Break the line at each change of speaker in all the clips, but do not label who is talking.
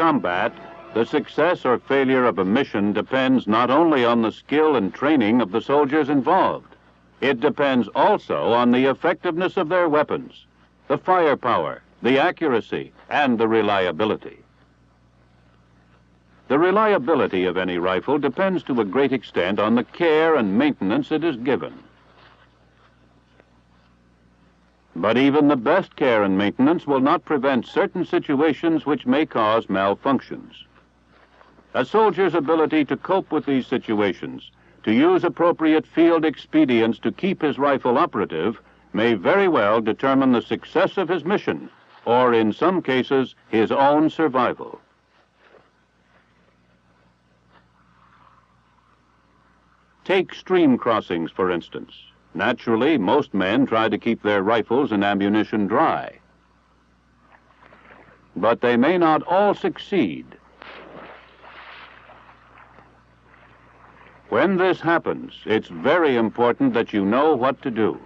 combat, the success or failure of a mission depends not only on the skill and training of the soldiers involved. It depends also on the effectiveness of their weapons, the firepower, the accuracy, and the reliability. The reliability of any rifle depends to a great extent on the care and maintenance it is given. But even the best care and maintenance will not prevent certain situations which may cause malfunctions. A soldier's ability to cope with these situations, to use appropriate field expedients to keep his rifle operative, may very well determine the success of his mission, or in some cases, his own survival. Take stream crossings, for instance. Naturally, most men try to keep their rifles and ammunition dry. But they may not all succeed. When this happens, it's very important that you know what to do.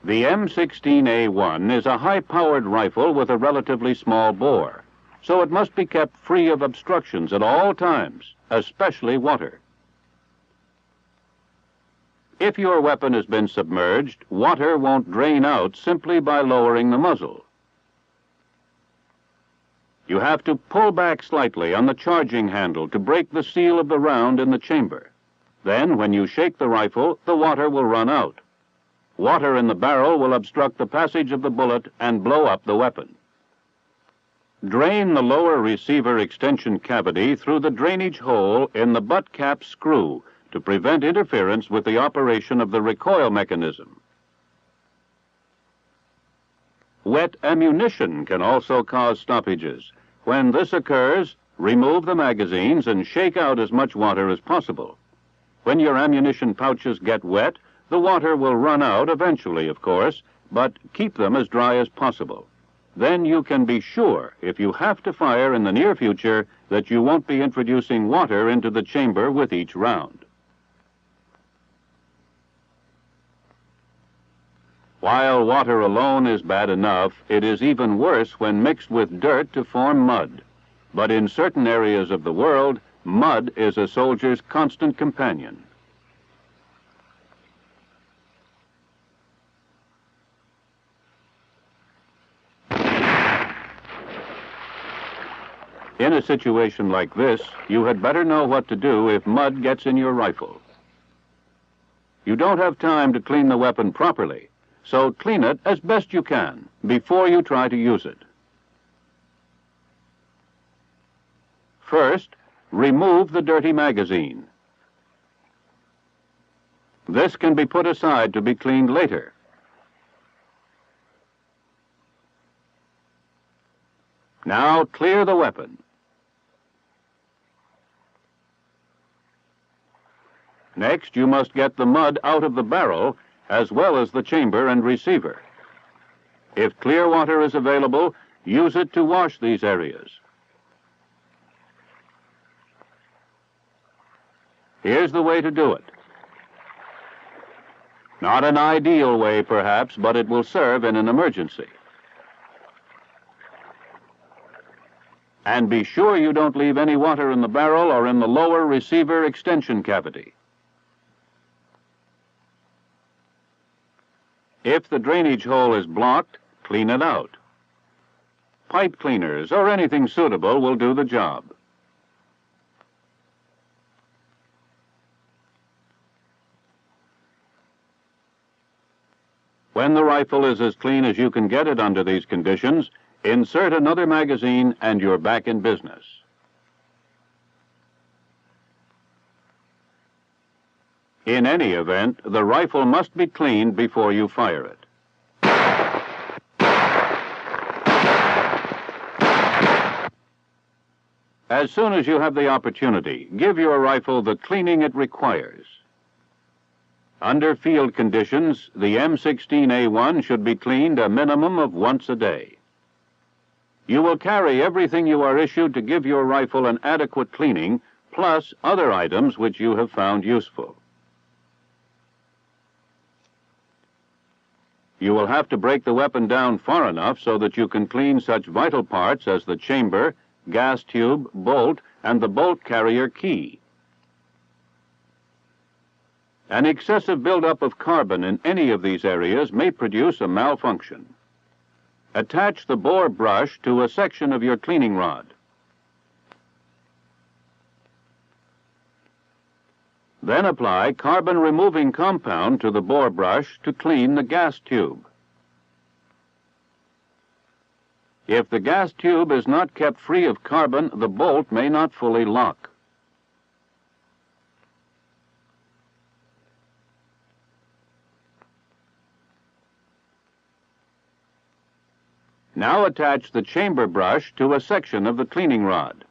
The M16A1 is a high-powered rifle with a relatively small bore, so it must be kept free of obstructions at all times, especially water. If your weapon has been submerged, water won't drain out simply by lowering the muzzle. You have to pull back slightly on the charging handle to break the seal of the round in the chamber. Then, when you shake the rifle, the water will run out. Water in the barrel will obstruct the passage of the bullet and blow up the weapon. Drain the lower receiver extension cavity through the drainage hole in the butt cap screw to prevent interference with the operation of the recoil mechanism. Wet ammunition can also cause stoppages. When this occurs, remove the magazines and shake out as much water as possible. When your ammunition pouches get wet, the water will run out eventually, of course, but keep them as dry as possible. Then you can be sure, if you have to fire in the near future, that you won't be introducing water into the chamber with each round. While water alone is bad enough, it is even worse when mixed with dirt to form mud. But in certain areas of the world, mud is a soldier's constant companion. In a situation like this, you had better know what to do if mud gets in your rifle. You don't have time to clean the weapon properly, so clean it as best you can before you try to use it. First, remove the dirty magazine. This can be put aside to be cleaned later. Now clear the weapon. Next, you must get the mud out of the barrel as well as the chamber and receiver. If clear water is available, use it to wash these areas. Here's the way to do it. Not an ideal way, perhaps, but it will serve in an emergency. And be sure you don't leave any water in the barrel or in the lower receiver extension cavity. If the drainage hole is blocked, clean it out. Pipe cleaners or anything suitable will do the job. When the rifle is as clean as you can get it under these conditions, insert another magazine and you're back in business. In any event, the rifle must be cleaned before you fire it. As soon as you have the opportunity, give your rifle the cleaning it requires. Under field conditions, the M16A1 should be cleaned a minimum of once a day. You will carry everything you are issued to give your rifle an adequate cleaning, plus other items which you have found useful. You will have to break the weapon down far enough so that you can clean such vital parts as the chamber, gas tube, bolt, and the bolt carrier key. An excessive buildup of carbon in any of these areas may produce a malfunction. Attach the bore brush to a section of your cleaning rod. Then apply carbon-removing compound to the bore brush to clean the gas tube. If the gas tube is not kept free of carbon, the bolt may not fully lock. Now attach the chamber brush to a section of the cleaning rod.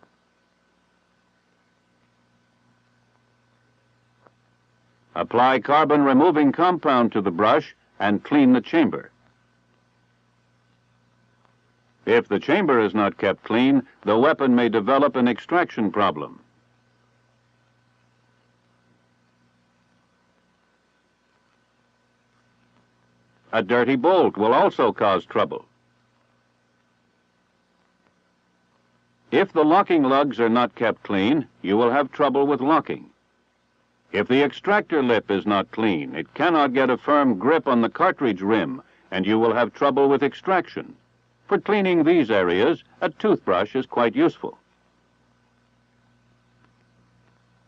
Apply carbon-removing compound to the brush and clean the chamber. If the chamber is not kept clean, the weapon may develop an extraction problem. A dirty bolt will also cause trouble. If the locking lugs are not kept clean, you will have trouble with locking. If the extractor lip is not clean, it cannot get a firm grip on the cartridge rim, and you will have trouble with extraction. For cleaning these areas, a toothbrush is quite useful.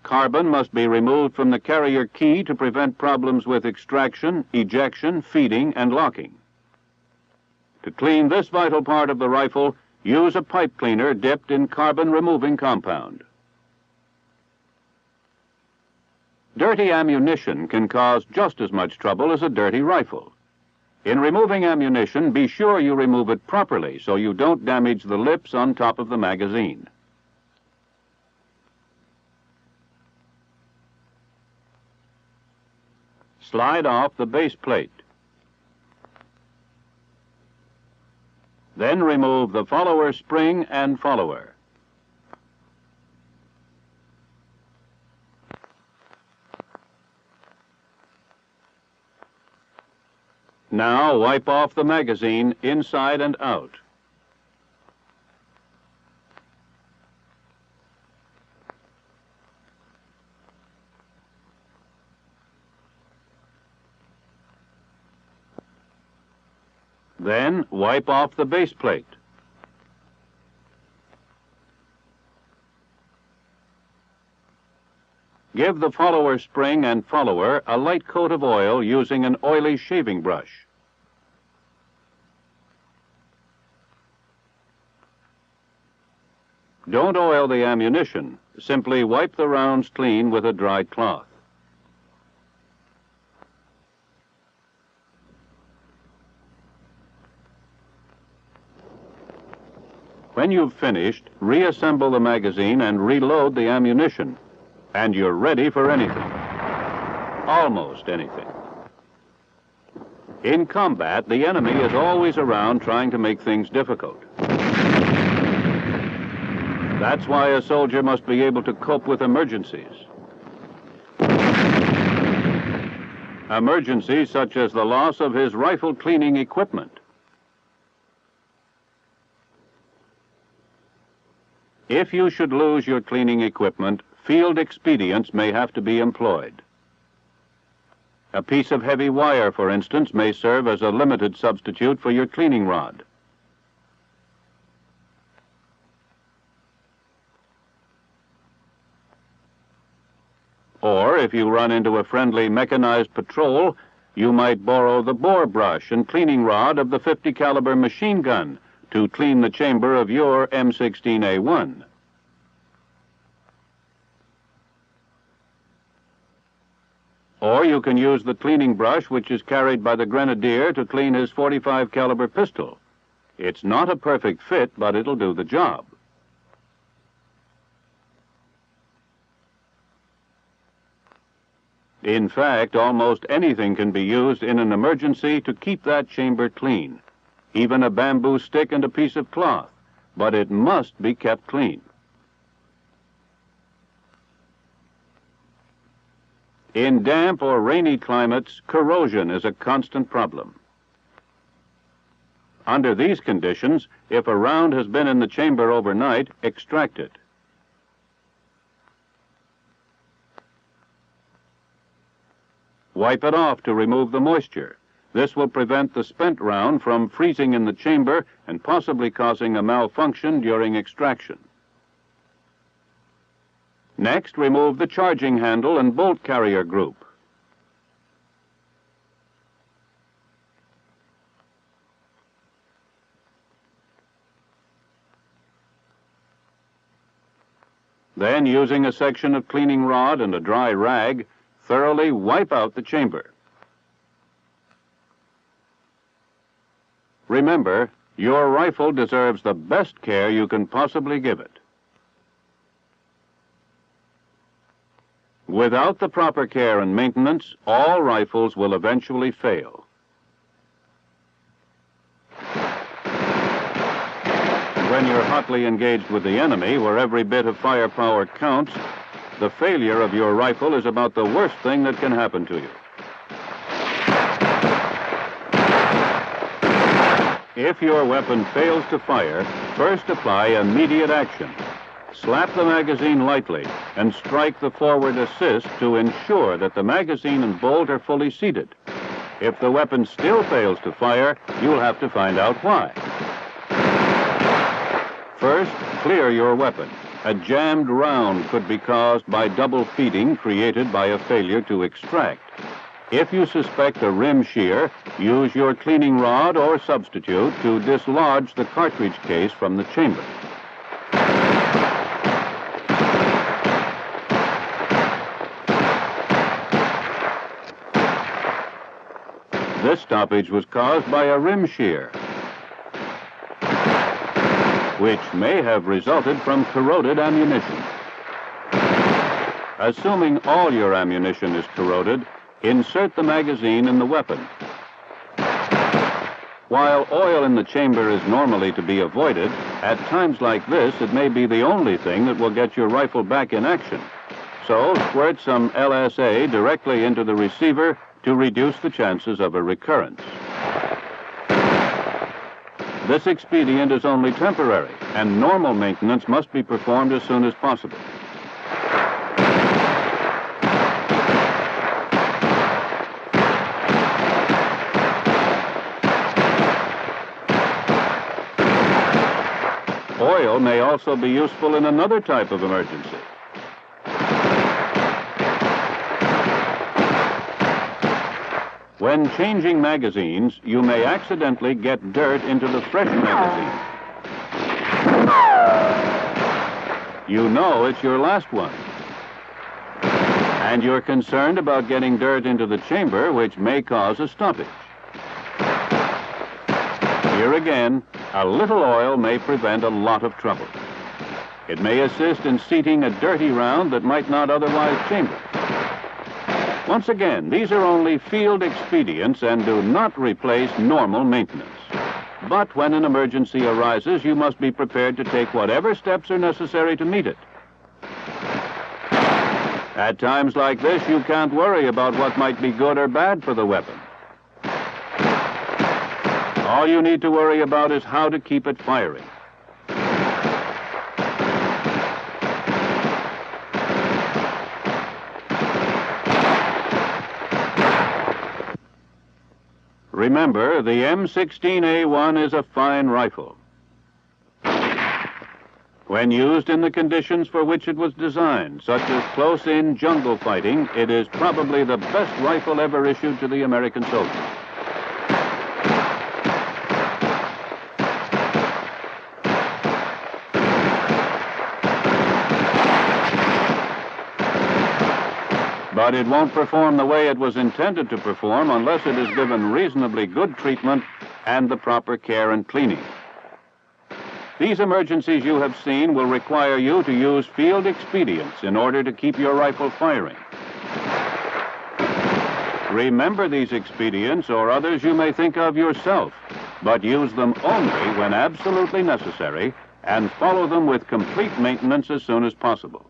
Carbon must be removed from the carrier key to prevent problems with extraction, ejection, feeding, and locking. To clean this vital part of the rifle, use a pipe cleaner dipped in carbon-removing compound. Dirty ammunition can cause just as much trouble as a dirty rifle. In removing ammunition, be sure you remove it properly so you don't damage the lips on top of the magazine. Slide off the base plate. Then remove the follower spring and follower. Now wipe off the magazine inside and out. Then wipe off the base plate. Give the follower spring and follower a light coat of oil using an oily shaving brush. Don't oil the ammunition. Simply wipe the rounds clean with a dry cloth. When you've finished, reassemble the magazine and reload the ammunition, and you're ready for anything. Almost anything. In combat, the enemy is always around trying to make things difficult. That's why a soldier must be able to cope with emergencies. Emergencies such as the loss of his rifle cleaning equipment. If you should lose your cleaning equipment, field expedients may have to be employed. A piece of heavy wire, for instance, may serve as a limited substitute for your cleaning rod. Or, if you run into a friendly mechanized patrol, you might borrow the bore brush and cleaning rod of the .50 caliber machine gun to clean the chamber of your M16A1. Or you can use the cleaning brush which is carried by the grenadier to clean his .45 caliber pistol. It's not a perfect fit, but it'll do the job. In fact, almost anything can be used in an emergency to keep that chamber clean, even a bamboo stick and a piece of cloth, but it must be kept clean. In damp or rainy climates, corrosion is a constant problem. Under these conditions, if a round has been in the chamber overnight, extract it. Wipe it off to remove the moisture. This will prevent the spent round from freezing in the chamber and possibly causing a malfunction during extraction. Next, remove the charging handle and bolt carrier group. Then, using a section of cleaning rod and a dry rag, thoroughly wipe out the chamber. Remember, your rifle deserves the best care you can possibly give it. Without the proper care and maintenance, all rifles will eventually fail. When you're hotly engaged with the enemy, where every bit of firepower counts, the failure of your rifle is about the worst thing that can happen to you. If your weapon fails to fire, first apply immediate action. Slap the magazine lightly and strike the forward assist to ensure that the magazine and bolt are fully seated. If the weapon still fails to fire, you'll have to find out why. First, clear your weapon. A jammed round could be caused by double feeding created by a failure to extract. If you suspect a rim shear, use your cleaning rod or substitute to dislodge the cartridge case from the chamber. This stoppage was caused by a rim shear, which may have resulted from corroded ammunition. Assuming all your ammunition is corroded, insert the magazine in the weapon. While oil in the chamber is normally to be avoided, at times like this, it may be the only thing that will get your rifle back in action. So, squirt some LSA directly into the receiver to reduce the chances of a recurrence. This expedient is only temporary, and normal maintenance must be performed as soon as possible. Oil may also be useful in another type of emergency. When changing magazines, you may accidentally get dirt into the fresh magazine. You know it's your last one. And you're concerned about getting dirt into the chamber, which may cause a stoppage. Here again, a little oil may prevent a lot of trouble. It may assist in seating a dirty round that might not otherwise chamber. Once again, these are only field expedients and do not replace normal maintenance. But when an emergency arises, you must be prepared to take whatever steps are necessary to meet it. At times like this, you can't worry about what might be good or bad for the weapon. All you need to worry about is how to keep it firing. Remember, the M16A1 is a fine rifle. When used in the conditions for which it was designed, such as close-in jungle fighting, it is probably the best rifle ever issued to the American soldier. But it won't perform the way it was intended to perform unless it is given reasonably good treatment and the proper care and cleaning. These emergencies you have seen will require you to use field expedients in order to keep your rifle firing. Remember these expedients or others you may think of yourself, but use them only when absolutely necessary and follow them with complete maintenance as soon as possible.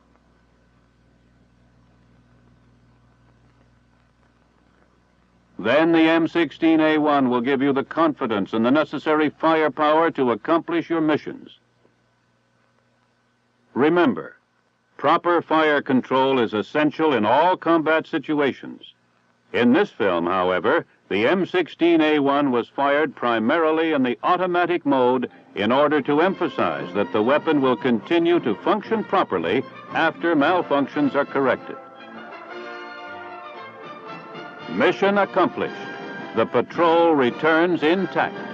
Then the M16A1 will give you the confidence and the necessary firepower to accomplish your missions. Remember, proper fire control is essential in all combat situations. In this film, however, the M16A1 was fired primarily in the automatic mode in order to emphasize that the weapon will continue to function properly after malfunctions are corrected. Mission accomplished. The patrol returns intact.